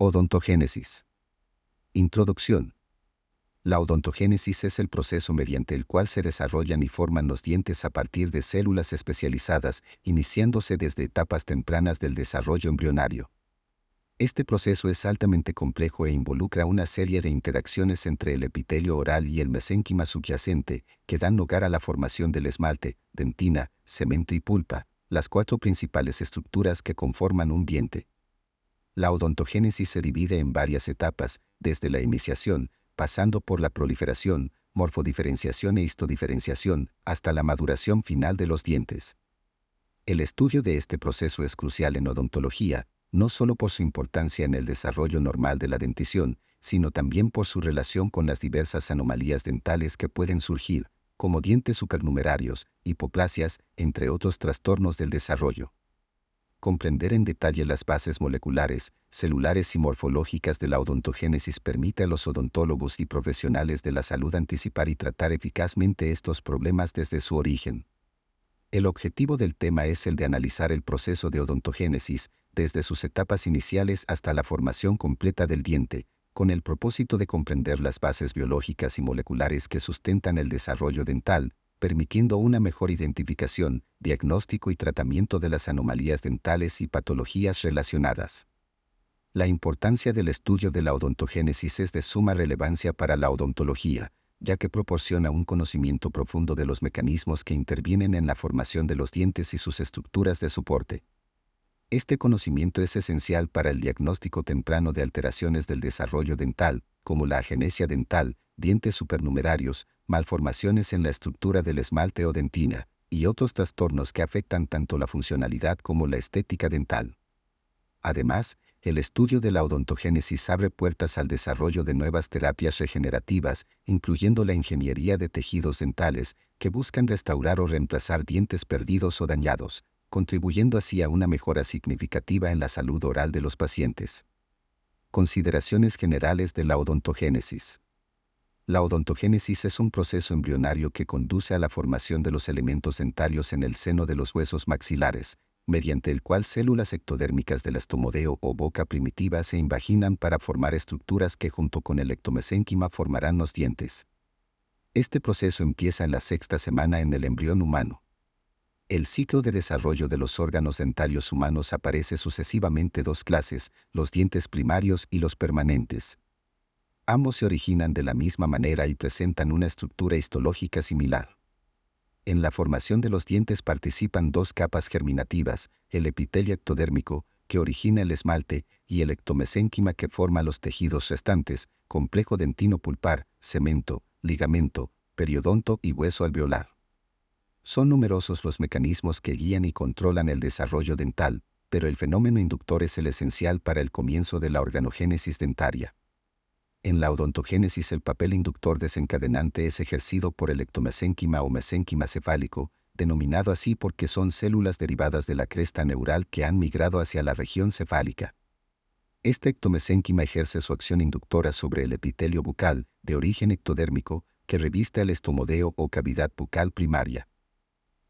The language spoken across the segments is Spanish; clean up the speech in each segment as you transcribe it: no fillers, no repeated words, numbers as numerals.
Odontogénesis. Introducción. La odontogénesis es el proceso mediante el cual se desarrollan y forman los dientes a partir de células especializadas, iniciándose desde etapas tempranas del desarrollo embrionario. Este proceso es altamente complejo e involucra una serie de interacciones entre el epitelio oral y el mesénquima subyacente, que dan lugar a la formación del esmalte, dentina, cemento y pulpa, las cuatro principales estructuras que conforman un diente. La odontogénesis se divide en varias etapas, desde la iniciación, pasando por la proliferación, morfodiferenciación e histodiferenciación, hasta la maduración final de los dientes. El estudio de este proceso es crucial en odontología, no solo por su importancia en el desarrollo normal de la dentición, sino también por su relación con las diversas anomalías dentales que pueden surgir, como dientes supernumerarios, hipoplasias, entre otros trastornos del desarrollo. Comprender en detalle las bases moleculares, celulares y morfológicas de la odontogénesis permite a los odontólogos y profesionales de la salud anticipar y tratar eficazmente estos problemas desde su origen. El objetivo del tema es el de analizar el proceso de odontogénesis, desde sus etapas iniciales hasta la formación completa del diente, con el propósito de comprender las bases biológicas y moleculares que sustentan el desarrollo dental, permitiendo una mejor identificación, diagnóstico y tratamiento de las anomalías dentales y patologías relacionadas. La importancia del estudio de la odontogénesis es de suma relevancia para la odontología, ya que proporciona un conocimiento profundo de los mecanismos que intervienen en la formación de los dientes y sus estructuras de soporte. Este conocimiento es esencial para el diagnóstico temprano de alteraciones del desarrollo dental, como la agenesia dental, dientes supernumerarios, malformaciones en la estructura del esmalte o dentina, y otros trastornos que afectan tanto la funcionalidad como la estética dental. Además, el estudio de la odontogénesis abre puertas al desarrollo de nuevas terapias regenerativas, incluyendo la ingeniería de tejidos dentales, que buscan restaurar o reemplazar dientes perdidos o dañados, contribuyendo así a una mejora significativa en la salud oral de los pacientes. Consideraciones generales de la odontogénesis. La odontogénesis es un proceso embrionario que conduce a la formación de los elementos dentarios en el seno de los huesos maxilares, mediante el cual células ectodérmicas del estomodeo o boca primitiva se invaginan para formar estructuras que junto con el ectomesénquima formarán los dientes. Este proceso empieza en la sexta semana en el embrión humano. El ciclo de desarrollo de los órganos dentarios humanos aparece sucesivamente dos clases, los dientes primarios y los permanentes. Ambos se originan de la misma manera y presentan una estructura histológica similar. En la formación de los dientes participan dos capas germinativas, el epitelio ectodérmico, que origina el esmalte, y el ectomesénquima que forma los tejidos restantes, complejo dentino-pulpar, cemento, ligamento, periodonto y hueso alveolar. Son numerosos los mecanismos que guían y controlan el desarrollo dental, pero el fenómeno inductor es el esencial para el comienzo de la organogénesis dentaria. En la odontogénesis el papel inductor desencadenante es ejercido por el ectomesénquima o mesénquima cefálico, denominado así porque son células derivadas de la cresta neural que han migrado hacia la región cefálica. Este ectomesénquima ejerce su acción inductora sobre el epitelio bucal, de origen ectodérmico, que reviste al estomodeo o cavidad bucal primaria.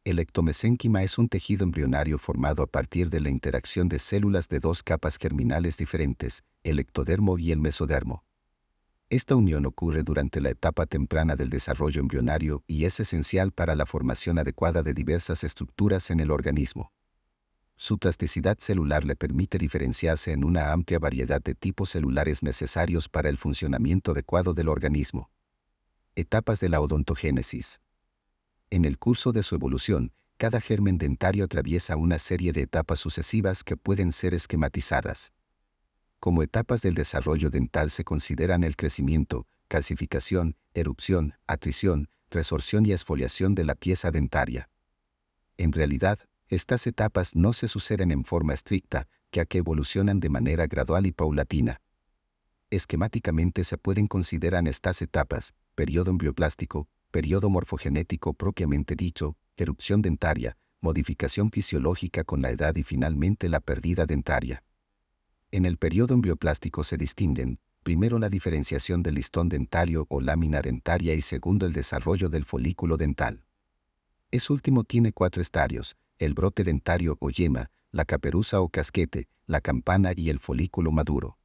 El ectomesénquima es un tejido embrionario formado a partir de la interacción de células de dos capas germinales diferentes, el ectodermo y el mesodermo. Esta unión ocurre durante la etapa temprana del desarrollo embrionario y es esencial para la formación adecuada de diversas estructuras en el organismo. Su plasticidad celular le permite diferenciarse en una amplia variedad de tipos celulares necesarios para el funcionamiento adecuado del organismo. Etapas de la odontogénesis. En el curso de su evolución, cada germen dentario atraviesa una serie de etapas sucesivas que pueden ser esquematizadas. Como etapas del desarrollo dental se consideran el crecimiento, calcificación, erupción, atrición, resorción y exfoliación de la pieza dentaria. En realidad, estas etapas no se suceden en forma estricta, ya que evolucionan de manera gradual y paulatina. Esquemáticamente se pueden considerar estas etapas: periodo embrioplástico, periodo morfogenético propiamente dicho, erupción dentaria, modificación fisiológica con la edad y finalmente la pérdida dentaria. En el periodo embrioplástico se distinguen, primero la diferenciación del listón dentario o lámina dentaria y segundo el desarrollo del folículo dental. Este último tiene 4 estadios: el brote dentario o yema, la caperuza o casquete, la campana y el folículo maduro.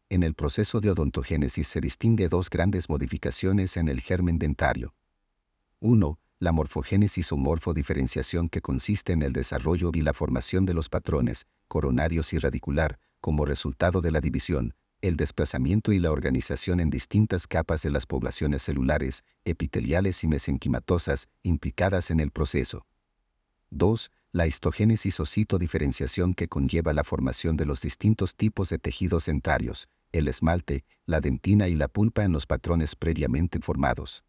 En el proceso de odontogénesis se distingue dos grandes modificaciones en el germen dentario. 1. La morfogénesis o morfodiferenciación, que consiste en el desarrollo y la formación de los patrones, coronarios y radicular, como resultado de la división, el desplazamiento y la organización en distintas capas de las poblaciones celulares, epiteliales y mesenquimatosas, implicadas en el proceso. 2. La histogénesis o citodiferenciación, que conlleva la formación de los distintos tipos de tejidos dentarios, el esmalte, la dentina y la pulpa en los patrones previamente formados.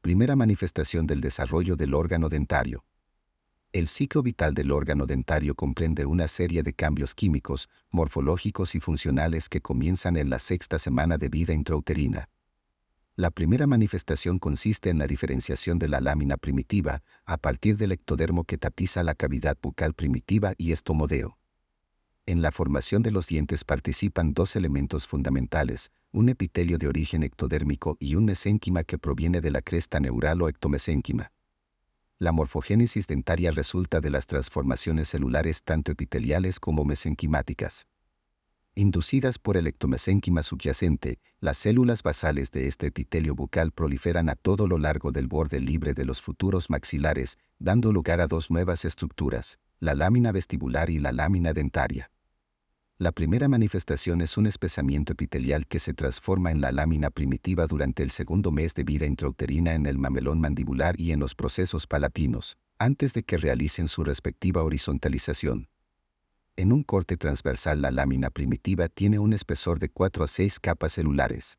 Primera manifestación del desarrollo del órgano dentario. El ciclo vital del órgano dentario comprende una serie de cambios químicos, morfológicos y funcionales que comienzan en la sexta semana de vida intrauterina. La primera manifestación consiste en la diferenciación de la lámina primitiva, a partir del ectodermo que tapiza la cavidad bucal primitiva y estomodeo. En la formación de los dientes participan dos elementos fundamentales, un epitelio de origen ectodérmico y un mesénquima que proviene de la cresta neural o ectomesénquima. La morfogénesis dentaria resulta de las transformaciones celulares tanto epiteliales como mesenquimáticas. Inducidas por el ectomesénquima subyacente, las células basales de este epitelio bucal proliferan a todo lo largo del borde libre de los futuros maxilares, dando lugar a dos nuevas estructuras, la lámina vestibular y la lámina dentaria. La primera manifestación es un espesamiento epitelial que se transforma en la lámina primitiva durante el segundo mes de vida intrauterina en el mamelón mandibular y en los procesos palatinos, antes de que realicen su respectiva horizontalización. En un corte transversal, la lámina primitiva tiene un espesor de 4 a 6 capas celulares.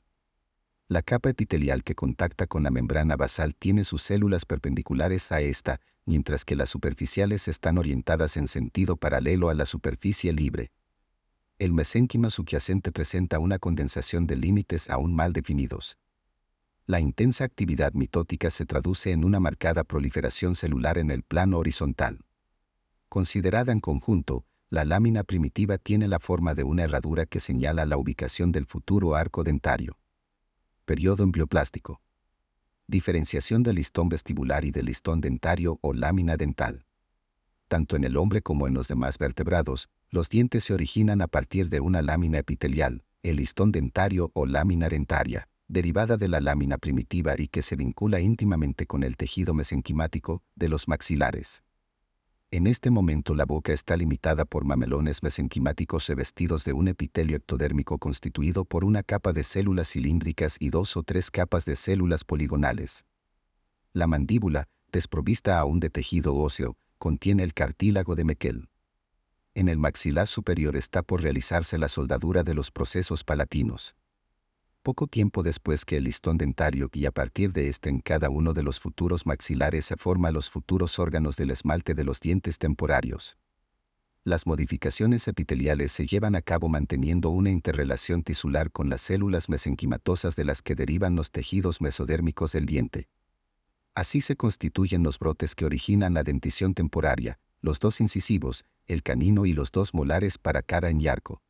La capa epitelial que contacta con la membrana basal tiene sus células perpendiculares a esta, mientras que las superficiales están orientadas en sentido paralelo a la superficie libre. El mesénquima subyacente presenta una condensación de límites aún mal definidos. La intensa actividad mitótica se traduce en una marcada proliferación celular en el plano horizontal. Considerada en conjunto, la lámina primitiva tiene la forma de una herradura que señala la ubicación del futuro arco dentario. Periodo embrioplástico. Diferenciación del listón vestibular y del listón dentario o lámina dental. Tanto en el hombre como en los demás vertebrados, los dientes se originan a partir de una lámina epitelial, el listón dentario o lámina dentaria, derivada de la lámina primitiva y que se vincula íntimamente con el tejido mesenquimático de los maxilares. En este momento la boca está limitada por mamelones mesenquimáticos revestidos de un epitelio ectodérmico constituido por una capa de células cilíndricas y 2 o 3 capas de células poligonales. La mandíbula, desprovista aún de tejido óseo, contiene el cartílago de Meckel. En el maxilar superior está por realizarse la soldadura de los procesos palatinos. Poco tiempo después que el listón dentario y a partir de este en cada uno de los futuros maxilares se forman los futuros órganos del esmalte de los dientes temporarios. Las modificaciones epiteliales se llevan a cabo manteniendo una interrelación tisular con las células mesenquimatosas de las que derivan los tejidos mesodérmicos del diente. Así se constituyen los brotes que originan la dentición temporaria, los 2 incisivos, el canino y los 2 molares para cada enyarco.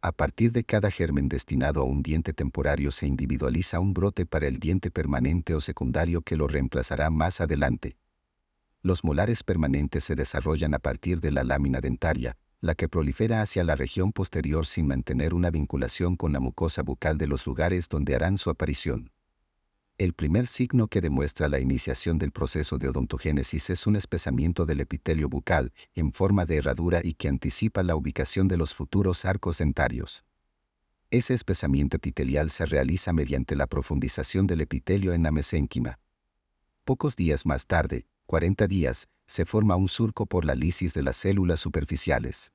A partir de cada germen destinado a un diente temporario se individualiza un brote para el diente permanente o secundario que lo reemplazará más adelante. Los molares permanentes se desarrollan a partir de la lámina dentaria, la que prolifera hacia la región posterior sin mantener una vinculación con la mucosa bucal de los lugares donde harán su aparición. El primer signo que demuestra la iniciación del proceso de odontogénesis es un espesamiento del epitelio bucal, en forma de herradura y que anticipa la ubicación de los futuros arcos dentarios. Ese espesamiento epitelial se realiza mediante la profundización del epitelio en la mesénquima. Pocos días más tarde, 40 días, se forma un surco por la lisis de las células superficiales.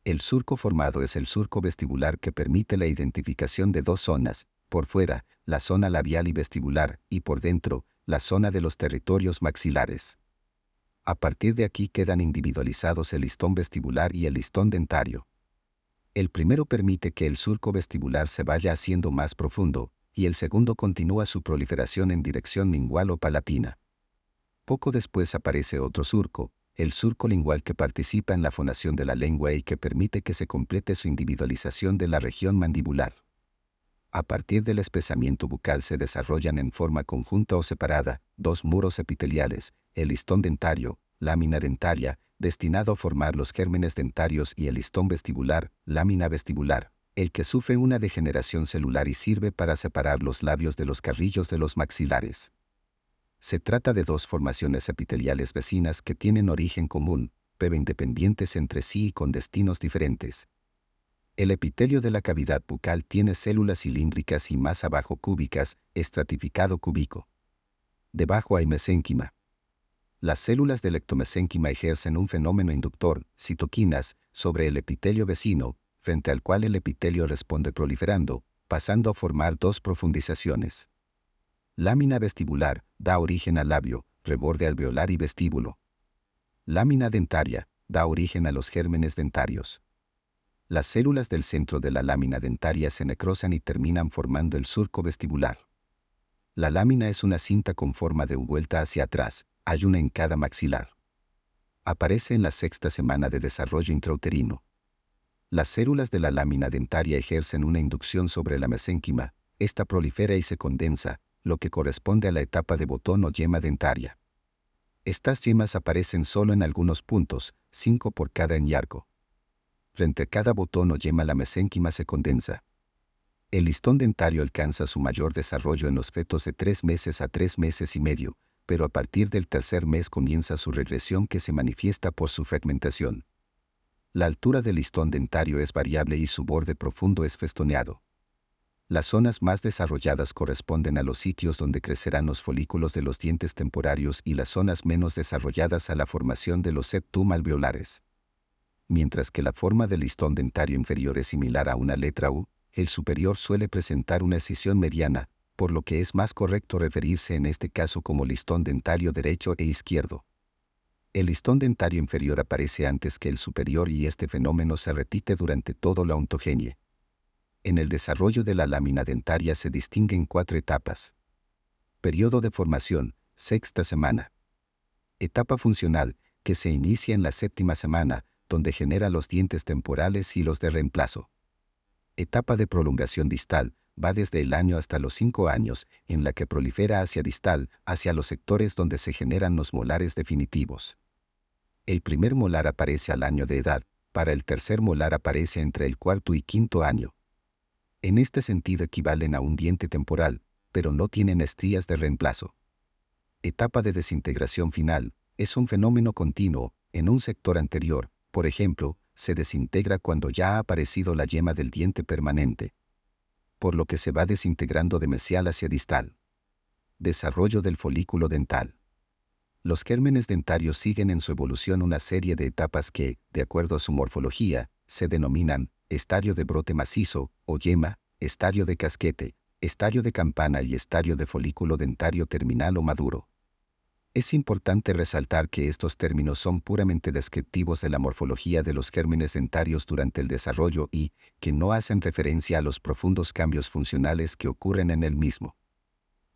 El surco formado es el surco vestibular que permite la identificación de 2 zonas, por fuera, la zona labial y vestibular, y por dentro, la zona de los territorios maxilares. A partir de aquí quedan individualizados el listón vestibular y el listón dentario. El primero permite que el surco vestibular se vaya haciendo más profundo, y el segundo continúa su proliferación en dirección lingual o palatina. Poco después aparece otro surco, el surco lingual, que participa en la fonación de la lengua y que permite que se complete su individualización de la región mandibular. A partir del espesamiento bucal se desarrollan en forma conjunta o separada 2 muros epiteliales, el listón dentario, lámina dentaria, destinado a formar los gérmenes dentarios, y el listón vestibular, lámina vestibular, el que sufre una degeneración celular y sirve para separar los labios de los carrillos de los maxilares. Se trata de dos formaciones epiteliales vecinas que tienen origen común, pero independientes entre sí y con destinos diferentes. El epitelio de la cavidad bucal tiene células cilíndricas y más abajo cúbicas, estratificado cúbico. Debajo hay mesénquima. Las células del ectomesénquima ejercen un fenómeno inductor, citoquinas, sobre el epitelio vecino, frente al cual el epitelio responde proliferando, pasando a formar dos profundizaciones. Lámina vestibular, da origen al labio, reborde alveolar y vestíbulo. Lámina dentaria, da origen a los gérmenes dentarios. Las células del centro de la lámina dentaria se necrosan y terminan formando el surco vestibular. La lámina es una cinta con forma de vuelta hacia atrás, hay una en cada maxilar. Aparece en la sexta semana de desarrollo intrauterino. Las células de la lámina dentaria ejercen una inducción sobre la mesénquima, esta prolifera y se condensa, lo que corresponde a la etapa de botón o yema dentaria. Estas yemas aparecen solo en algunos puntos, 5 por cada enyarco. Frente a cada botón o yema la mesénquima se condensa. El listón dentario alcanza su mayor desarrollo en los fetos de 3 meses a 3 meses y medio, pero a partir del tercer mes comienza su regresión que se manifiesta por su fragmentación. La altura del listón dentario es variable y su borde profundo es festoneado. Las zonas más desarrolladas corresponden a los sitios donde crecerán los folículos de los dientes temporarios y las zonas menos desarrolladas a la formación de los septum alveolares. Mientras que la forma del listón dentario inferior es similar a una letra U, el superior suele presentar una escisión mediana, por lo que es más correcto referirse en este caso como listón dentario derecho e izquierdo. El listón dentario inferior aparece antes que el superior y este fenómeno se repite durante toda la ontogenia. En el desarrollo de la lámina dentaria se distinguen 4 etapas. Periodo de formación, sexta semana. Etapa funcional, que se inicia en la séptima semana, donde genera los dientes temporales y los de reemplazo. Etapa de prolongación distal, va desde el año hasta los 5 años, en la que prolifera hacia distal, hacia los sectores donde se generan los molares definitivos. El primer molar aparece al año de edad, para el tercer molar aparece entre el cuarto y quinto año. En este sentido equivalen a un diente temporal, pero no tienen estrías de reemplazo. Etapa de desintegración final, es un fenómeno continuo, en un sector anterior, por ejemplo, se desintegra cuando ya ha aparecido la yema del diente permanente, por lo que se va desintegrando de mesial hacia distal. Desarrollo del folículo dental. Los gérmenes dentarios siguen en su evolución una serie de etapas que, de acuerdo a su morfología, se denominan estadio de brote macizo, o yema, estadio de casquete, estadio de campana y estadio de folículo dentario terminal o maduro. Es importante resaltar que estos términos son puramente descriptivos de la morfología de los gérmenes dentarios durante el desarrollo y que no hacen referencia a los profundos cambios funcionales que ocurren en el mismo.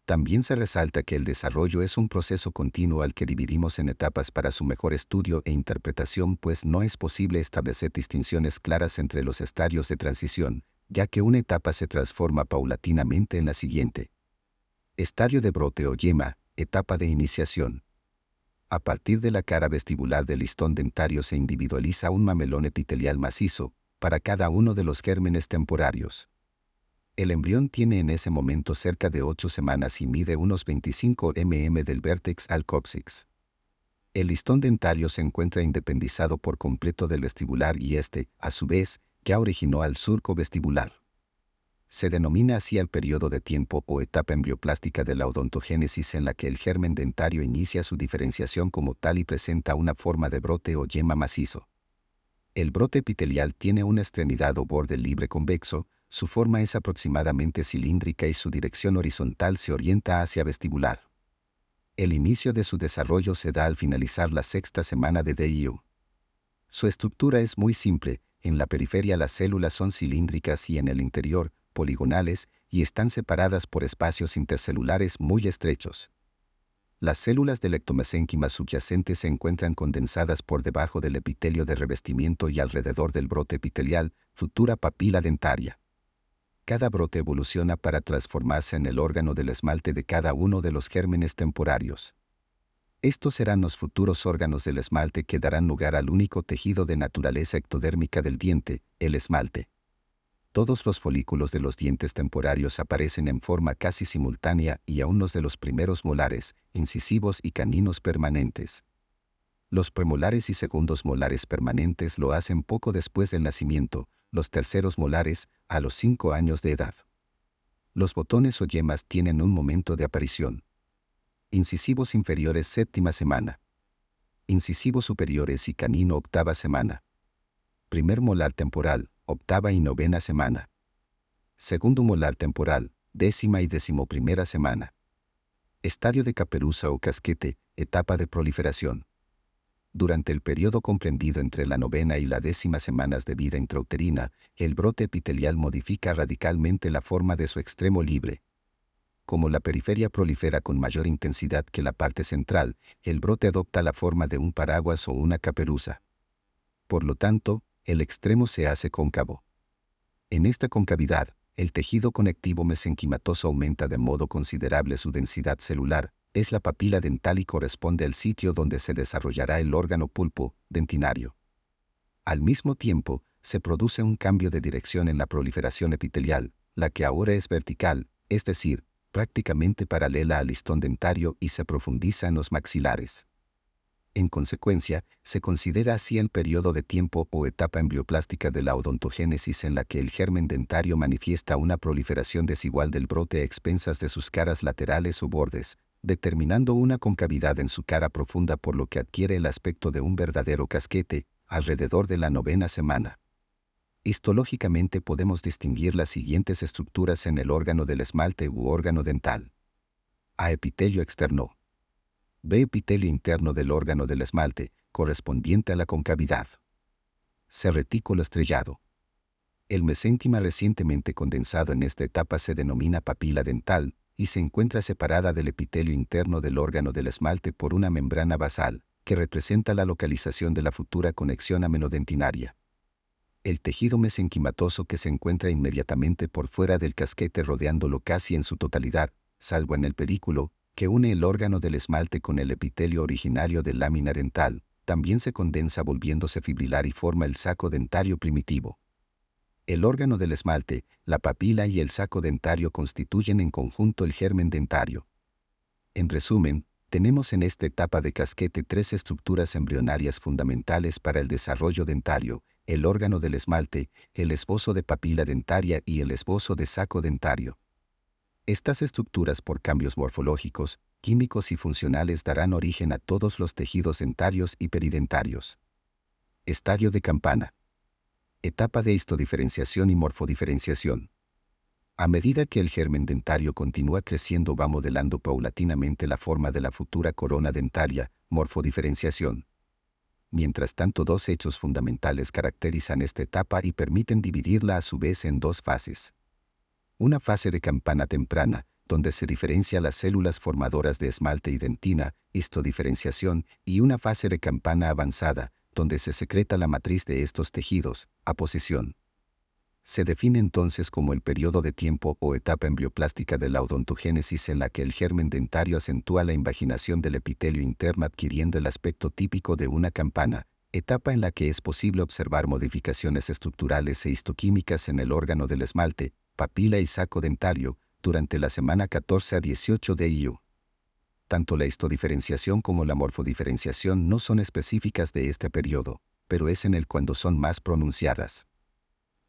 También se resalta que el desarrollo es un proceso continuo al que dividimos en etapas para su mejor estudio e interpretación, pues no es posible establecer distinciones claras entre los estadios de transición, ya que una etapa se transforma paulatinamente en la siguiente. Estadio de brote o yema, etapa de iniciación. A partir de la cara vestibular del listón dentario se individualiza un mamelón epitelial macizo, para cada uno de los gérmenes temporarios. El embrión tiene en ese momento cerca de 8 semanas y mide unos 25 mm del vértex al cóccix. El listón dentario se encuentra independizado por completo del vestibular y este, a su vez, ya originó al surco vestibular. Se denomina así el periodo de tiempo o etapa embrioplástica de la odontogénesis en la que el germen dentario inicia su diferenciación como tal y presenta una forma de brote o yema macizo. El brote epitelial tiene una extremidad o borde libre convexo, su forma es aproximadamente cilíndrica y su dirección horizontal se orienta hacia vestibular. El inicio de su desarrollo se da al finalizar la sexta semana de DIU. Su estructura es muy simple, en la periferia las células son cilíndricas y en el interior, poligonales, y están separadas por espacios intercelulares muy estrechos. Las células del ectomesénquima subyacente se encuentran condensadas por debajo del epitelio de revestimiento y alrededor del brote epitelial, futura papila dentaria. Cada brote evoluciona para transformarse en el órgano del esmalte de cada uno de los gérmenes temporarios. Estos serán los futuros órganos del esmalte que darán lugar al único tejido de naturaleza ectodérmica del diente, el esmalte. Todos los folículos de los dientes temporarios aparecen en forma casi simultánea y aún los de los primeros molares, incisivos y caninos permanentes. Los premolares y segundos molares permanentes lo hacen poco después del nacimiento, los terceros molares, a los 5 años de edad. Los botones o yemas tienen un momento de aparición. Incisivos inferiores 7ª semana. Incisivos superiores y canino 8ª semana. Primer molar temporal, 8ª y 9ª semana. Segundo molar temporal, 10ª y 11ª semana. Estadio de caperuza o casquete, etapa de proliferación. Durante el periodo comprendido entre la 9ª y la 10ª semanas de vida intrauterina, el brote epitelial modifica radicalmente la forma de su extremo libre. Como la periferia prolifera con mayor intensidad que la parte central, el brote adopta la forma de un paraguas o una caperuza. Por lo tanto, el extremo se hace cóncavo. En esta concavidad, el tejido conectivo mesenquimatoso aumenta de modo considerable su densidad celular, es la papila dental y corresponde al sitio donde se desarrollará el órgano pulpo dentinario. Al mismo tiempo, se produce un cambio de dirección en la proliferación epitelial, la que ahora es vertical, es decir, prácticamente paralela al listón dentario y se profundiza en los maxilares. En consecuencia, se considera así el periodo de tiempo o etapa embrioplástica de la odontogénesis en la que el germen dentario manifiesta una proliferación desigual del brote a expensas de sus caras laterales o bordes, determinando una concavidad en su cara profunda por lo que adquiere el aspecto de un verdadero casquete, alrededor de la 9ª semana. Histológicamente podemos distinguir las siguientes estructuras en el órgano del esmalte u órgano dental. A. Epitelio externo. B. Epitelio interno del órgano del esmalte, correspondiente a la concavidad. C. Retículo estrellado. El mesénquima recientemente condensado en esta etapa se denomina papila dental, y se encuentra separada del epitelio interno del órgano del esmalte por una membrana basal, que representa la localización de la futura conexión amenodentinaria. El tejido mesenquimatoso que se encuentra inmediatamente por fuera del casquete rodeándolo casi en su totalidad, salvo en el pedículo, que une el órgano del esmalte con el epitelio originario de lámina dental, también se condensa volviéndose fibrilar y forma el saco dentario primitivo. El órgano del esmalte, la papila y el saco dentario constituyen en conjunto el germen dentario. En resumen, tenemos en esta etapa de casquete 3 estructuras embrionarias fundamentales para el desarrollo dentario: el órgano del esmalte, el esbozo de papila dentaria y el esbozo de saco dentario. Estas estructuras, por cambios morfológicos, químicos y funcionales, darán origen a todos los tejidos dentarios y peridentarios. Estadio de campana. Etapa de histodiferenciación y morfodiferenciación. A medida que el germen dentario continúa creciendo, va modelando paulatinamente la forma de la futura corona dentaria, morfodiferenciación. Mientras tanto, 2 hechos fundamentales caracterizan esta etapa y permiten dividirla a su vez en 2 fases. Una fase de campana temprana, donde se diferencia las células formadoras de esmalte y dentina, histodiferenciación, y una fase de campana avanzada, donde se secreta la matriz de estos tejidos, aposición. Se define entonces como el periodo de tiempo o etapa embrioplástica de la odontogénesis en la que el germen dentario acentúa la invaginación del epitelio interno adquiriendo el aspecto típico de una campana, etapa en la que es posible observar modificaciones estructurales e histoquímicas en el órgano del esmalte, papila y saco dentario, durante la semana 14 a 18 de IU. Tanto la histodiferenciación como la morfodiferenciación no son específicas de este periodo, pero es en el cuando son más pronunciadas.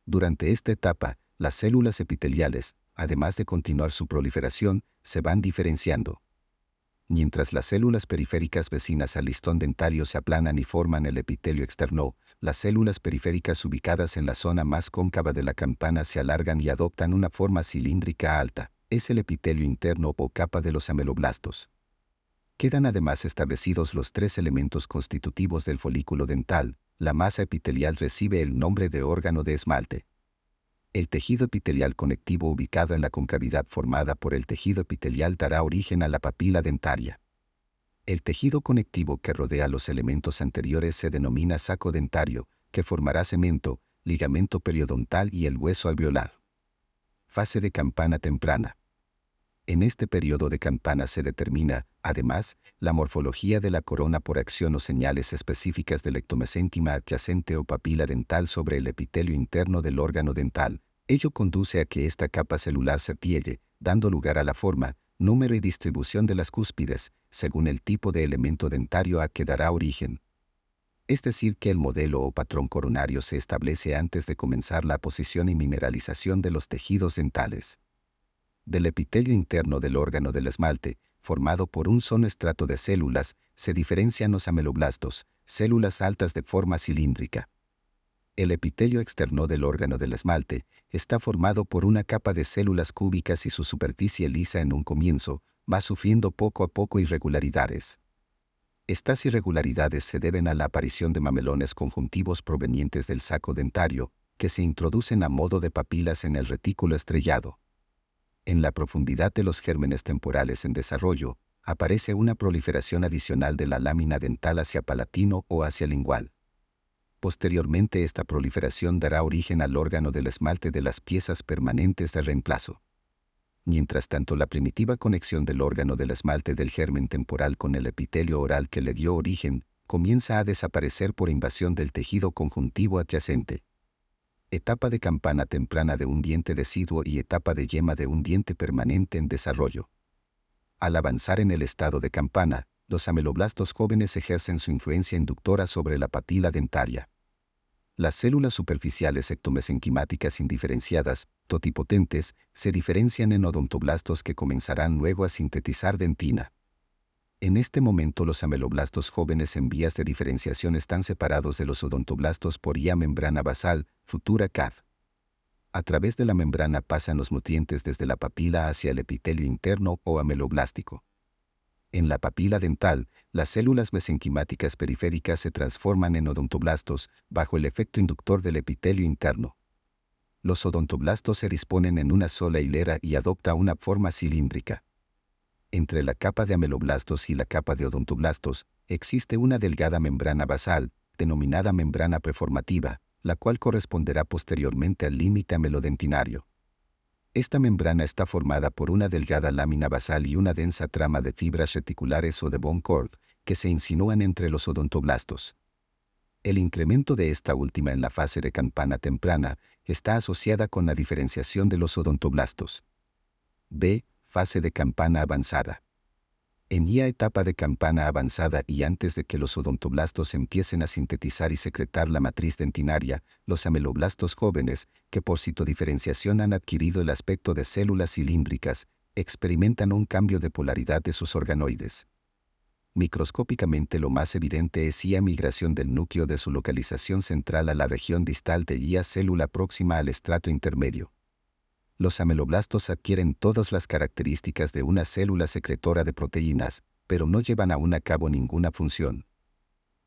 Durante esta etapa, las células epiteliales, además de continuar su proliferación, se van diferenciando. Mientras las células periféricas vecinas al listón dentario se aplanan y forman el epitelio externo, las células periféricas ubicadas en la zona más cóncava de la campana se alargan y adoptan una forma cilíndrica alta. Es el epitelio interno o capa de los ameloblastos. Quedan además establecidos los 3 elementos constitutivos del folículo dental. La masa epitelial recibe el nombre de órgano de esmalte. El tejido epitelial conectivo ubicado en la concavidad formada por el tejido epitelial dará origen a la papila dentaria. El tejido conectivo que rodea los elementos anteriores se denomina saco dentario, que formará cemento, ligamento periodontal y el hueso alveolar. Fase de campana temprana. En este periodo de campana se determina, además, la morfología de la corona por acción o señales específicas del ectomesénquima adyacente o papila dental sobre el epitelio interno del órgano dental. Ello conduce a que esta capa celular se pliegue, dando lugar a la forma, número y distribución de las cúspides, según el tipo de elemento dentario a que dará origen. Es decir, que el modelo o patrón coronario se establece antes de comenzar la posición y mineralización de los tejidos dentales. Del epitelio interno del órgano del esmalte, formado por un solo estrato de células, se diferencian los ameloblastos, células altas de forma cilíndrica. El epitelio externo del órgano del esmalte está formado por una capa de células cúbicas y su superficie lisa en un comienzo, va sufriendo poco a poco irregularidades. Estas irregularidades se deben a la aparición de mamelones conjuntivos provenientes del saco dentario, que se introducen a modo de papilas en el retículo estrellado. En la profundidad de los gérmenes temporales en desarrollo, aparece una proliferación adicional de la lámina dental hacia palatino o hacia lingual. Posteriormente, esta proliferación dará origen al órgano del esmalte de las piezas permanentes de reemplazo. Mientras tanto, la primitiva conexión del órgano del esmalte del germen temporal con el epitelio oral que le dio origen, comienza a desaparecer por invasión del tejido conjuntivo adyacente. Etapa de campana temprana de un diente deciduo y etapa de yema de un diente permanente en desarrollo. Al avanzar en el estado de campana, los ameloblastos jóvenes ejercen su influencia inductora sobre la papila dentaria. Las células superficiales ectomesenquimáticas indiferenciadas, totipotentes, se diferencian en odontoblastos que comenzarán luego a sintetizar dentina. En este momento los ameloblastos jóvenes en vías de diferenciación están separados de los odontoblastos por vía membrana basal, futura CAD. A través de la membrana pasan los nutrientes desde la papila hacia el epitelio interno o ameloblástico. En la papila dental, las células mesenquimáticas periféricas se transforman en odontoblastos bajo el efecto inductor del epitelio interno. Los odontoblastos se disponen en una sola hilera y adopta una forma cilíndrica. Entre la capa de ameloblastos y la capa de odontoblastos, existe una delgada membrana basal, denominada membrana preformativa, la cual corresponderá posteriormente al límite amelodentinario. Esta membrana está formada por una delgada lámina basal y una densa trama de fibras reticulares o de bone cord, que se insinúan entre los odontoblastos. El incremento de esta última en la fase de campana temprana está asociada con la diferenciación de los odontoblastos. B. Fase de campana avanzada. En la etapa de campana avanzada y antes de que los odontoblastos empiecen a sintetizar y secretar la matriz dentinaria, los ameloblastos jóvenes, que por citodiferenciación han adquirido el aspecto de células cilíndricas, experimentan un cambio de polaridad de sus organoides. Microscópicamente lo más evidente es la migración del núcleo de su localización central a la región distal de la célula próxima al estrato intermedio. Los ameloblastos adquieren todas las características de una célula secretora de proteínas, pero no llevan aún a cabo ninguna función.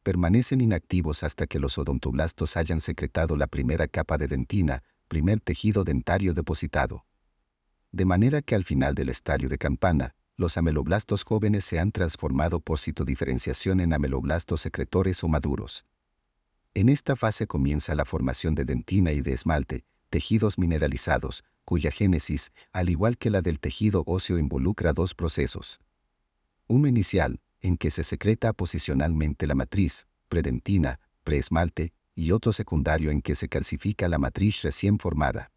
Permanecen inactivos hasta que los odontoblastos hayan secretado la primera capa de dentina, primer tejido dentario depositado. De manera que al final del estadio de campana, los ameloblastos jóvenes se han transformado por citodiferenciación en ameloblastos secretores o maduros. En esta fase comienza la formación de dentina y de esmalte, tejidos mineralizados, cuya génesis, al igual que la del tejido óseo, involucra dos procesos. Uno inicial, en que se secreta posicionalmente la matriz, predentina, preesmalte, y otro secundario en que se calcifica la matriz recién formada.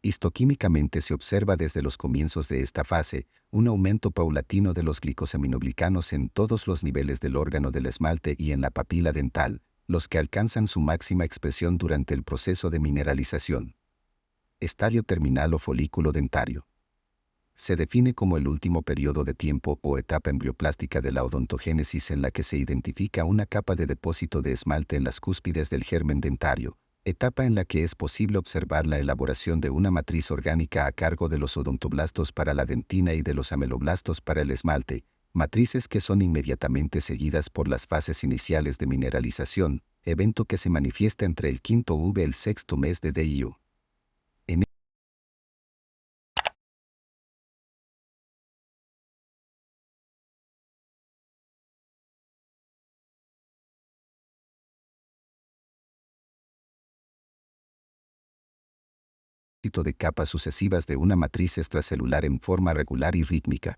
Histoquímicamente se observa desde los comienzos de esta fase un aumento paulatino de los glicosaminoglicanos en todos los niveles del órgano del esmalte y en la papila dental, los que alcanzan su máxima expresión durante el proceso de mineralización. Estadio terminal o folículo dentario. Se define como el último periodo de tiempo o etapa embrioplástica de la odontogénesis en la que se identifica una capa de depósito de esmalte en las cúspides del germen dentario, etapa en la que es posible observar la elaboración de una matriz orgánica a cargo de los odontoblastos para la dentina y de los ameloblastos para el esmalte, matrices que son inmediatamente seguidas por las fases iniciales de mineralización, evento que se manifiesta entre el quinto V y el sexto mes de DIU. De capas sucesivas de una matriz extracelular en forma regular y rítmica.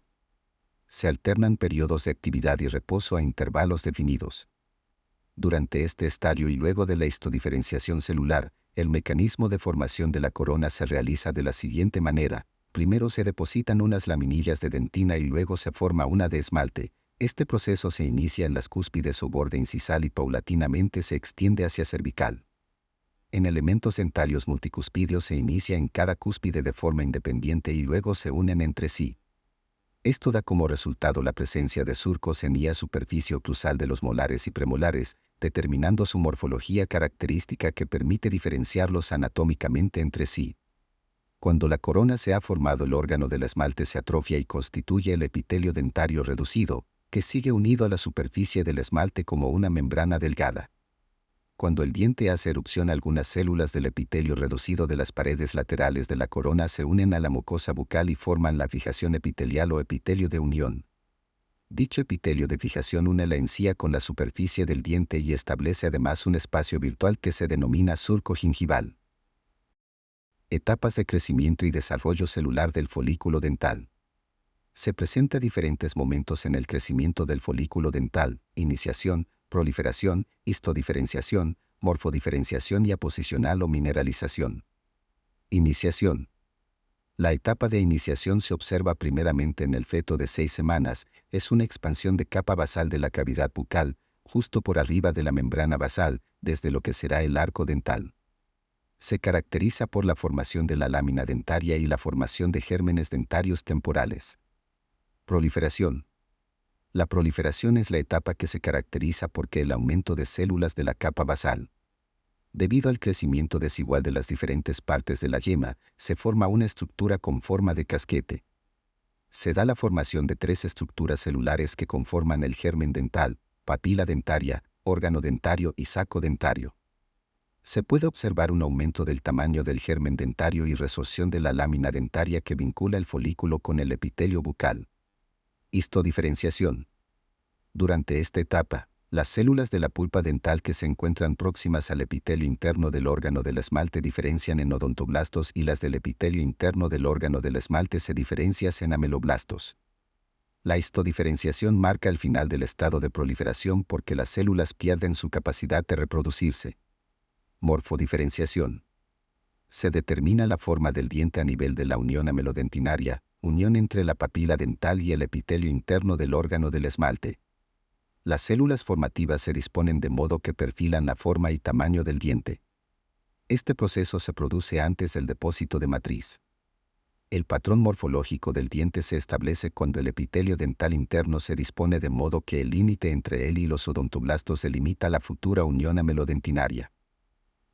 Se alternan periodos de actividad y reposo a intervalos definidos. Durante este estadio y luego de la histodiferenciación celular, El mecanismo de formación de la corona se realiza de la siguiente manera. Primero se depositan unas laminillas de dentina y luego se forma una de esmalte. Este proceso se inicia en las cúspides o borde incisal y paulatinamente se extiende hacia cervical. En elementos dentarios multicuspidios se inicia en cada cúspide de forma independiente y luego se unen entre sí. Esto da como resultado la presencia de surcos en la superficie oclusal de los molares y premolares, determinando su morfología característica que permite diferenciarlos anatómicamente entre sí. Cuando la corona se ha formado, el órgano del esmalte se atrofia y constituye el epitelio dentario reducido, que sigue unido a la superficie del esmalte como una membrana delgada. Cuando el diente hace erupción, algunas células del epitelio reducido de las paredes laterales de la corona se unen a la mucosa bucal y forman la fijación epitelial o epitelio de unión. Dicho epitelio de fijación une la encía con la superficie del diente y establece además un espacio virtual que se denomina surco gingival. Etapas de crecimiento y desarrollo celular del folículo dental. Se presenta diferentes momentos en el crecimiento del folículo dental: iniciación, proliferación, histodiferenciación, morfodiferenciación y aposicional o mineralización. Iniciación. La etapa de iniciación se observa primeramente en el feto de 6 semanas. Es una expansión de capa basal de la cavidad bucal, justo por arriba de la membrana basal, desde lo que será el arco dental. Se caracteriza por la formación de la lámina dentaria y la formación de gérmenes dentarios temporales. Proliferación. La proliferación es la etapa que se caracteriza porque el aumento de células de la capa basal. Debido al crecimiento desigual de las diferentes partes de la yema, se forma una estructura con forma de casquete. Se da la formación de 3 estructuras celulares que conforman el germen dental: papila dentaria, órgano dentario y saco dentario. Se puede observar un aumento del tamaño del germen dentario y resorción de la lámina dentaria que vincula el folículo con el epitelio bucal. Histodiferenciación. Durante esta etapa, las células de la pulpa dental que se encuentran próximas al epitelio interno del órgano del esmalte diferencian en odontoblastos y las del epitelio interno del órgano del esmalte se diferencian en ameloblastos. La histodiferenciación marca el final del estado de proliferación porque las células pierden su capacidad de reproducirse. Morfodiferenciación. Se determina la forma del diente a nivel de la unión amelodentinaria, unión entre la papila dental y el epitelio interno del órgano del esmalte. Las células formativas se disponen de modo que perfilan la forma y tamaño del diente. Este proceso se produce antes del depósito de matriz. El patrón morfológico del diente se establece cuando el epitelio dental interno se dispone de modo que el límite entre él y los odontoblastos delimita la futura unión amelodentinaria.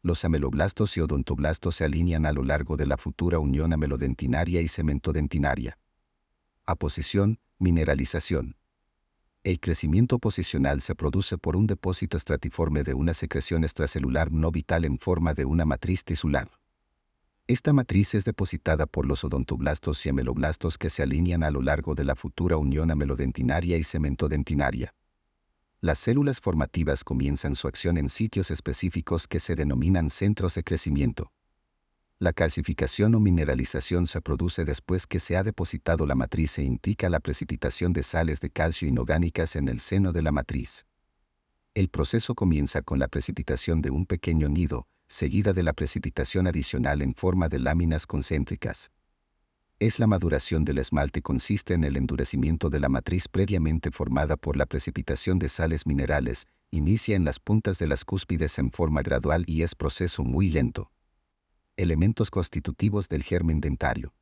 Los ameloblastos y odontoblastos se alinean a lo largo de la futura unión amelodentinaria y cementodentinaria. Aposición, mineralización. El crecimiento posicional se produce por un depósito estratiforme de una secreción extracelular no vital en forma de una matriz tisular. Esta matriz es depositada por los odontoblastos y ameloblastos que se alinean a lo largo de la futura unión amelodentinaria y cementodentinaria. Las células formativas comienzan su acción en sitios específicos que se denominan centros de crecimiento. La calcificación o mineralización se produce después que se ha depositado la matriz e implica la precipitación de sales de calcio inorgánicas en el seno de la matriz. El proceso comienza con la precipitación de un pequeño nido, seguida de la precipitación adicional en forma de láminas concéntricas. La maduración del esmalte consiste en el endurecimiento de la matriz previamente formada por la precipitación de sales minerales, inicia en las puntas de las cúspides en forma gradual y es proceso muy lento. Elementos constitutivos del germen dentario.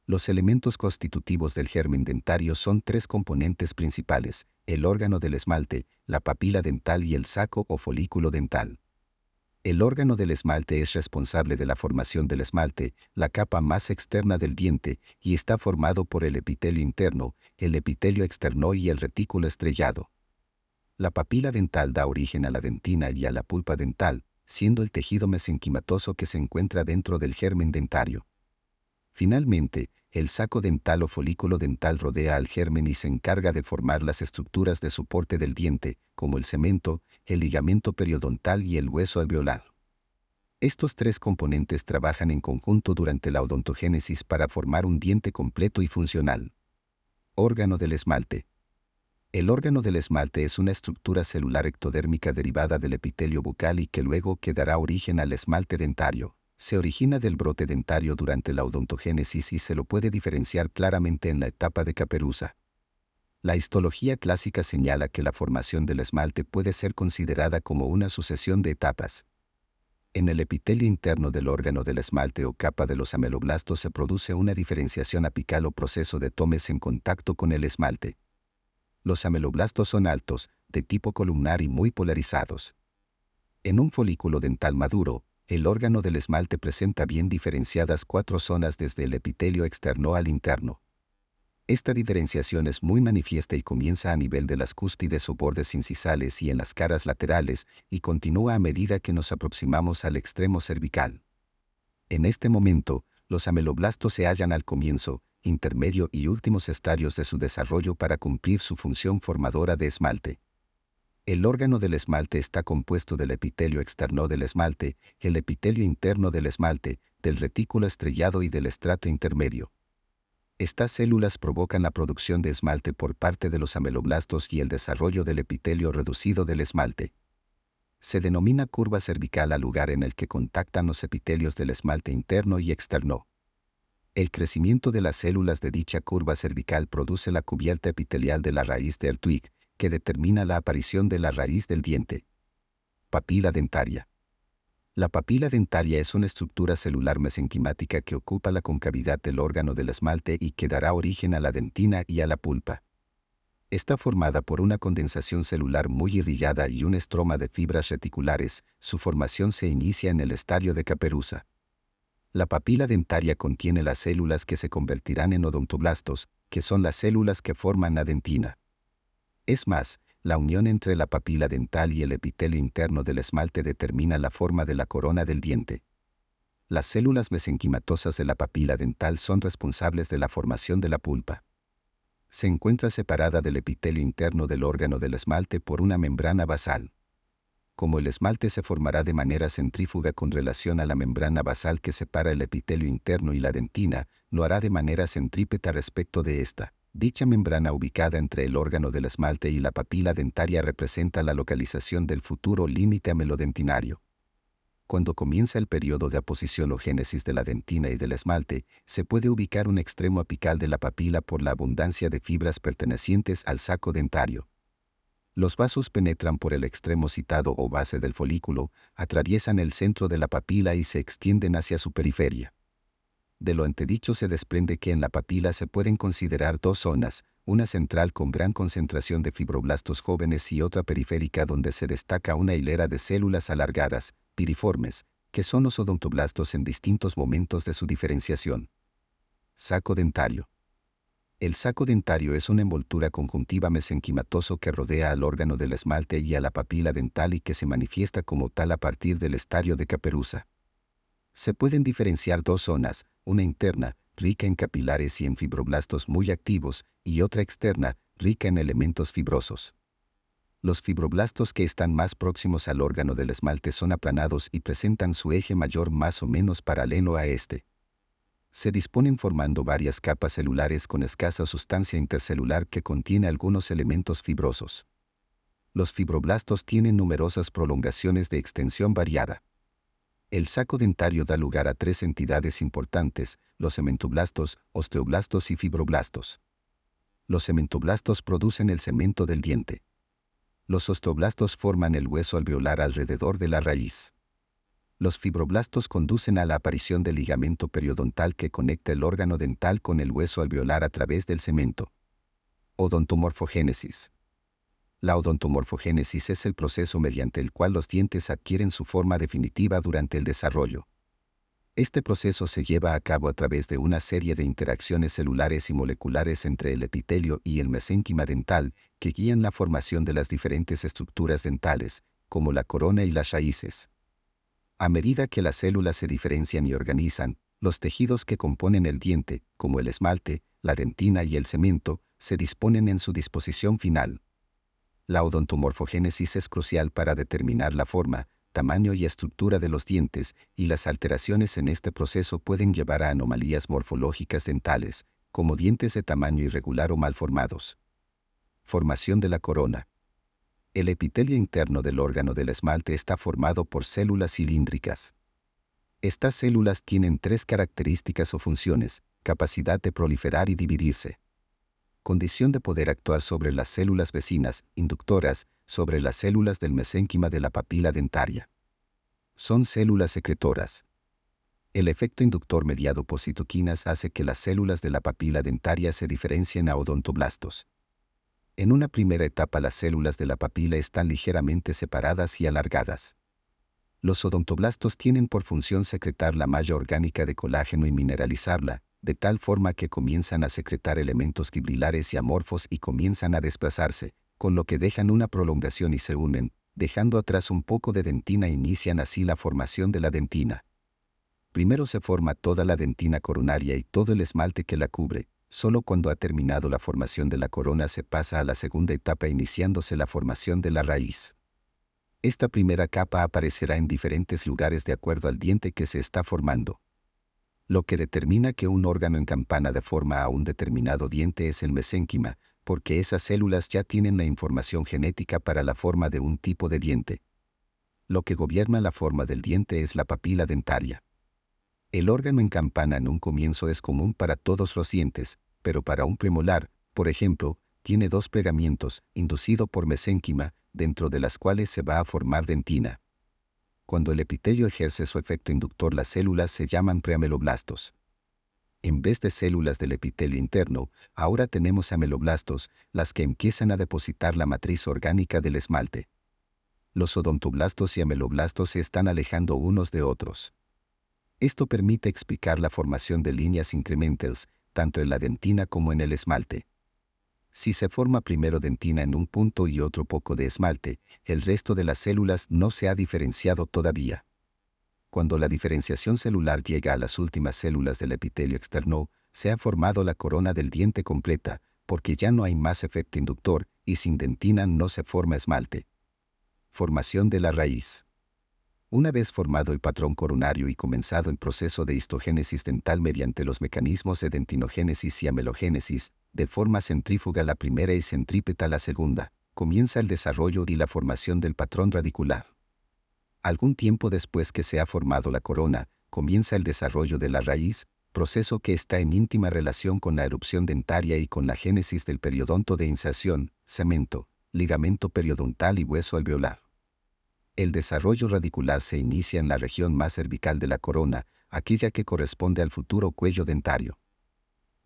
Los elementos constitutivos del germen dentario son 3 componentes principales: el órgano del esmalte, la papila dental y el saco o folículo dental. El órgano del esmalte es responsable de la formación del esmalte, la capa más externa del diente, y está formado por el epitelio interno, el epitelio externo y el retículo estrellado. La papila dental da origen a la dentina y a la pulpa dental, siendo el tejido mesenquimatoso que se encuentra dentro del germen dentario. Finalmente, el saco dental o folículo dental rodea al germen y se encarga de formar las estructuras de soporte del diente, como el cemento, el ligamento periodontal y el hueso alveolar. Estos 3 componentes trabajan en conjunto durante la odontogénesis para formar un diente completo y funcional. Órgano del esmalte. El órgano del esmalte es una estructura celular ectodérmica derivada del epitelio bucal y que luego que dará origen al esmalte dentario. Se origina del brote dentario durante la odontogénesis y se lo puede diferenciar claramente en la etapa de caperuza. La histología clásica señala que la formación del esmalte puede ser considerada como una sucesión de etapas. En el epitelio interno del órgano del esmalte o capa de los ameloblastos se produce una diferenciación apical o proceso de tomes en contacto con el esmalte. Los ameloblastos son altos, de tipo columnar y muy polarizados. En un folículo dental maduro, el órgano del esmalte presenta bien diferenciadas 4 zonas desde el epitelio externo al interno. Esta diferenciación es muy manifiesta y comienza a nivel de las cúspides o bordes incisales y en las caras laterales, y continúa a medida que nos aproximamos al extremo cervical. En este momento, los ameloblastos se hallan al comienzo, intermedio y últimos estadios de su desarrollo para cumplir su función formadora de esmalte. El órgano del esmalte está compuesto del epitelio externo del esmalte, el epitelio interno del esmalte, del retículo estrellado y del estrato intermedio. Estas células provocan la producción de esmalte por parte de los ameloblastos y el desarrollo del epitelio reducido del esmalte. Se denomina curva cervical al lugar en el que contactan los epitelios del esmalte interno y externo. El crecimiento de las células de dicha curva cervical produce la cubierta epitelial de la raíz del twig, que determina la aparición de la raíz del diente. Papila dentaria. La papila dentaria es una estructura celular mesenquimática que ocupa la concavidad del órgano del esmalte y que dará origen a la dentina y a la pulpa. Está formada por una condensación celular muy irrigada y un estroma de fibras reticulares. Su formación se inicia en el estadio de caperuza. La papila dentaria contiene las células que se convertirán en odontoblastos, que son las células que forman la dentina. Es más, la unión entre la papila dental y el epitelio interno del esmalte determina la forma de la corona del diente. Las células mesenquimatosas de la papila dental son responsables de la formación de la pulpa. Se encuentra separada del epitelio interno del órgano del esmalte por una membrana basal. Como el esmalte se formará de manera centrífuga con relación a la membrana basal que separa el epitelio interno y la dentina, lo hará de manera centrípeta respecto de esta. Dicha membrana ubicada entre el órgano del esmalte y la papila dentaria representa la localización del futuro límite amelodentinario. Cuando comienza el periodo de aposición o génesis de la dentina y del esmalte, se puede ubicar un extremo apical de la papila por la abundancia de fibras pertenecientes al saco dentario. Los vasos penetran por el extremo citado o base del folículo, atraviesan el centro de la papila y se extienden hacia su periferia. De lo antedicho se desprende que en la papila se pueden considerar 2 zonas, una central con gran concentración de fibroblastos jóvenes y otra periférica donde se destaca una hilera de células alargadas, piriformes, que son los odontoblastos en distintos momentos de su diferenciación. Saco dentario. El saco dentario es una envoltura conjuntiva mesenquimatoso que rodea al órgano del esmalte y a la papila dental y que se manifiesta como tal a partir del estadio de caperuza. Se pueden diferenciar 2 zonas, una interna, rica en capilares y en fibroblastos muy activos, y otra externa, rica en elementos fibrosos. Los fibroblastos que están más próximos al órgano del esmalte son aplanados y presentan su eje mayor más o menos paralelo a este. Se disponen formando varias capas celulares con escasa sustancia intercelular que contiene algunos elementos fibrosos. Los fibroblastos tienen numerosas prolongaciones de extensión variada. El saco dentario da lugar a 3 entidades importantes, los cementoblastos, osteoblastos y fibroblastos. Los cementoblastos producen el cemento del diente. Los osteoblastos forman el hueso alveolar alrededor de la raíz. Los fibroblastos conducen a la aparición del ligamento periodontal que conecta el órgano dental con el hueso alveolar a través del cemento. Odontomorfogénesis. La odontomorfogénesis es el proceso mediante el cual los dientes adquieren su forma definitiva durante el desarrollo. Este proceso se lleva a cabo a través de una serie de interacciones celulares y moleculares entre el epitelio y el mesénquima dental, que guían la formación de las diferentes estructuras dentales, como la corona y las raíces. A medida que las células se diferencian y organizan, los tejidos que componen el diente, como el esmalte, la dentina y el cemento, se disponen en su disposición final. La odontomorfogénesis es crucial para determinar la forma, tamaño y estructura de los dientes, y las alteraciones en este proceso pueden llevar a anomalías morfológicas dentales, como dientes de tamaño irregular o malformados. Formación de la corona. El epitelio interno del órgano del esmalte está formado por células cilíndricas. Estas células tienen tres características o funciones: capacidad de proliferar y dividirse, condición de poder actuar sobre las células vecinas, inductoras, sobre las células del mesénquima de la papila dentaria. Son células secretoras. El efecto inductor mediado por citoquinas hace que las células de la papila dentaria se diferencien a odontoblastos. En una primera etapa las células de la papila están ligeramente separadas y alargadas. Los odontoblastos tienen por función secretar la malla orgánica de colágeno y mineralizarla, de tal forma que comienzan a secretar elementos fibrilares y amorfos y comienzan a desplazarse, con lo que dejan una prolongación y se unen, dejando atrás un poco de dentina e inician así la formación de la dentina. Primero se forma toda la dentina coronaria y todo el esmalte que la cubre. Solo cuando ha terminado la formación de la corona se pasa a la segunda etapa iniciándose la formación de la raíz. Esta primera capa aparecerá en diferentes lugares de acuerdo al diente que se está formando. Lo que determina que un órgano en campana de forma a un determinado diente es el mesénquima, porque esas células ya tienen la información genética para la forma de un tipo de diente. Lo que gobierna la forma del diente es la papila dentaria. El órgano en campana en un comienzo es común para todos los dientes, pero para un premolar, por ejemplo, tiene dos plegamientos, inducido por mesénquima, dentro de las cuales se va a formar dentina. Cuando el epitelio ejerce su efecto inductor, las células se llaman preameloblastos. En vez de células del epitelio interno, ahora tenemos ameloblastos, las que empiezan a depositar la matriz orgánica del esmalte. Los odontoblastos y ameloblastos se están alejando unos de otros. Esto permite explicar la formación de líneas incrementales, tanto en la dentina como en el esmalte. Si se forma primero dentina en un punto y otro poco de esmalte, el resto de las células no se ha diferenciado todavía. Cuando la diferenciación celular llega a las últimas células del epitelio externo, se ha formado la corona del diente completa, porque ya no hay más efecto inductor, y sin dentina no se forma esmalte. Formación de la raíz. Una vez formado el patrón coronario y comenzado el proceso de histogénesis dental mediante los mecanismos de dentinogénesis y amelogénesis, de forma centrífuga la primera y centrípeta la segunda, comienza el desarrollo y la formación del patrón radicular. Algún tiempo después que se ha formado la corona, comienza el desarrollo de la raíz, proceso que está en íntima relación con la erupción dentaria y con la génesis del periodonto de inserción, cemento, ligamento periodontal y hueso alveolar. El desarrollo radicular se inicia en la región más cervical de la corona, aquella que corresponde al futuro cuello dentario.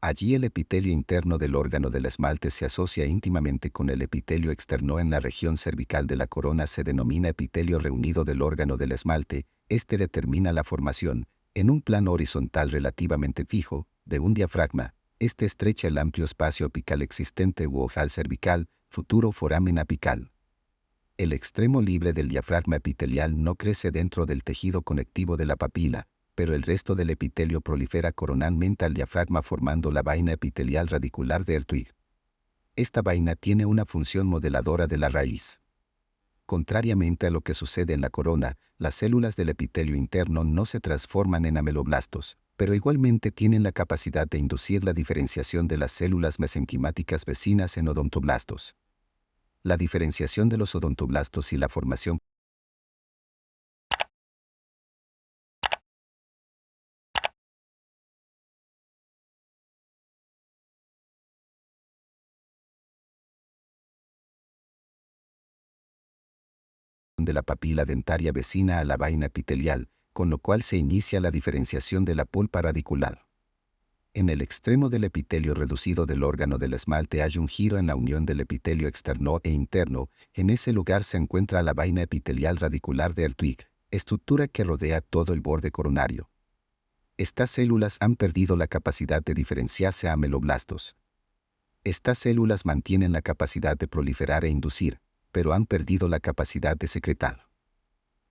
Allí el epitelio interno del órgano del esmalte se asocia íntimamente con el epitelio externo en la región cervical de la corona, se denomina epitelio reunido del órgano del esmalte. Este determina la formación, en un plano horizontal relativamente fijo, de un diafragma. Este estrecha el amplio espacio apical existente u ojal cervical, futuro foramen apical. El extremo libre del diafragma epitelial no crece dentro del tejido conectivo de la papila, pero el resto del epitelio prolifera coronalmente al diafragma formando la vaina epitelial radicular de Ertwig. Esta vaina tiene una función modeladora de la raíz. Contrariamente a lo que sucede en la corona, las células del epitelio interno no se transforman en ameloblastos, pero igualmente tienen la capacidad de inducir la diferenciación de las células mesenquimáticas vecinas en odontoblastos. La diferenciación de los odontoblastos y la formación de la papila dentaria vecina a la vaina epitelial, con lo cual se inicia la diferenciación de la pulpa radicular. En el extremo del epitelio reducido del órgano del esmalte hay un giro en la unión del epitelio externo e interno. En ese lugar se encuentra la vaina epitelial radicular de Ertwig, estructura que rodea todo el borde coronario. Estas células han perdido la capacidad de diferenciarse a ameloblastos. Estas células mantienen la capacidad de proliferar e inducir, pero han perdido la capacidad de secretar.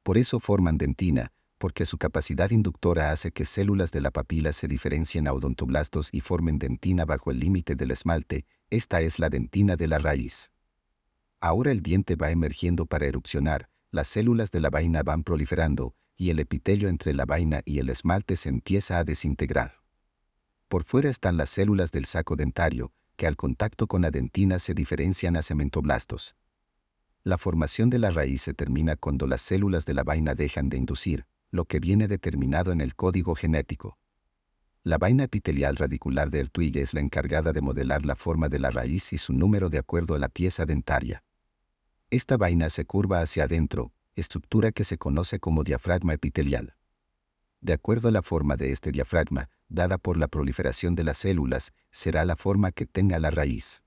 Por eso forman dentina, porque su capacidad inductora hace que células de la papila se diferencien a odontoblastos y formen dentina bajo el límite del esmalte. Esta es la dentina de la raíz. Ahora el diente va emergiendo para erupcionar, las células de la vaina van proliferando, y el epitelio entre la vaina y el esmalte se empieza a desintegrar. Por fuera están las células del saco dentario, que al contacto con la dentina se diferencian a cementoblastos. La formación de la raíz se termina cuando las células de la vaina dejan de inducir, lo que viene determinado en el código genético. La vaina epitelial radicular del twig es la encargada de modelar la forma de la raíz y su número de acuerdo a la pieza dentaria. Esta vaina se curva hacia adentro, estructura que se conoce como diafragma epitelial. De acuerdo a la forma de este diafragma, dada por la proliferación de las células, será la forma que tenga la raíz.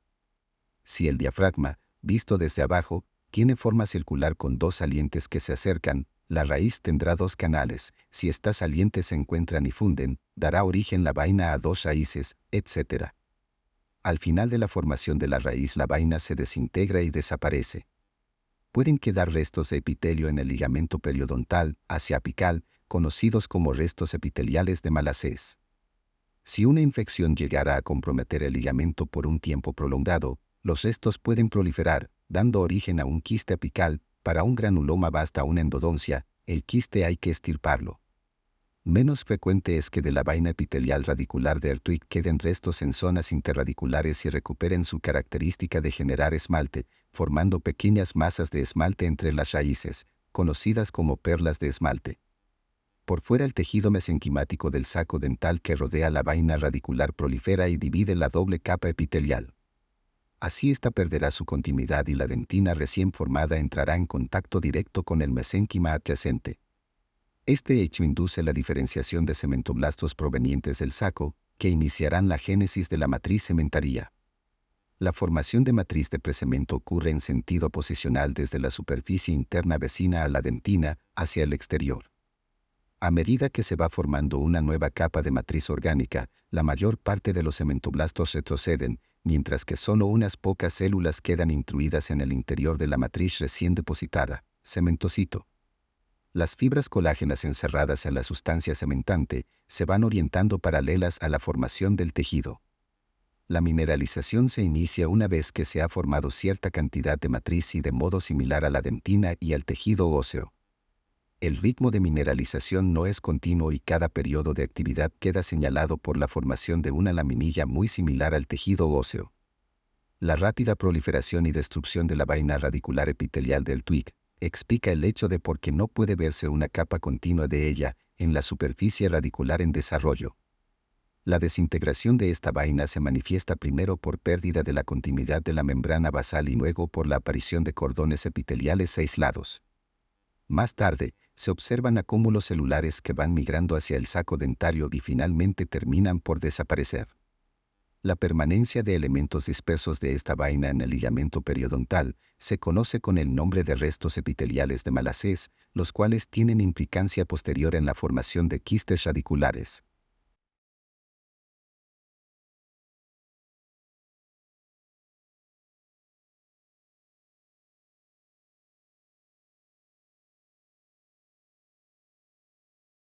Si el diafragma, visto desde abajo, tiene forma circular con dos salientes que se acercan, la raíz tendrá dos canales. Si estas salientes se encuentran y funden, dará origen la vaina a dos raíces, etc. Al final de la formación de la raíz la vaina se desintegra y desaparece. Pueden quedar restos de epitelio en el ligamento periodontal, hacia apical, conocidos como restos epiteliales de Malassez. Si una infección llegara a comprometer el ligamento por un tiempo prolongado, los restos pueden proliferar, dando origen a un quiste apical. Para un granuloma basta una endodoncia, el quiste hay que extirparlo. Menos frecuente es que de la vaina epitelial radicular de Ertwig queden restos en zonas interradiculares y recuperen su característica de generar esmalte, formando pequeñas masas de esmalte entre las raíces, conocidas como perlas de esmalte. Por fuera el tejido mesenquimático del saco dental que rodea la vaina radicular prolifera y divide la doble capa epitelial. Así ésta perderá su continuidad y la dentina recién formada entrará en contacto directo con el mesénquima adyacente. Este hecho induce la diferenciación de cementoblastos provenientes del saco, que iniciarán la génesis de la matriz cementaria. La formación de matriz de precemento ocurre en sentido posicional desde la superficie interna vecina a la dentina hacia el exterior. A medida que se va formando una nueva capa de matriz orgánica, la mayor parte de los cementoblastos retroceden, mientras que solo unas pocas células quedan intruidas en el interior de la matriz recién depositada, cementocito. Las fibras colágenas encerradas en la sustancia cementante se van orientando paralelas a la formación del tejido. La mineralización se inicia una vez que se ha formado cierta cantidad de matriz y de modo similar a la dentina y al tejido óseo. El ritmo de mineralización no es continuo y cada periodo de actividad queda señalado por la formación de una laminilla muy similar al tejido óseo. La rápida proliferación y destrucción de la vaina radicular epitelial del twig explica el hecho de por qué no puede verse una capa continua de ella en la superficie radicular en desarrollo. La desintegración de esta vaina se manifiesta primero por pérdida de la continuidad de la membrana basal y luego por la aparición de cordones epiteliales aislados. Más tarde, se observan acúmulos celulares que van migrando hacia el saco dentario y finalmente terminan por desaparecer. La permanencia de elementos dispersos de esta vaina en el ligamento periodontal se conoce con el nombre de restos epiteliales de Malassez, los cuales tienen implicancia posterior en la formación de quistes radiculares.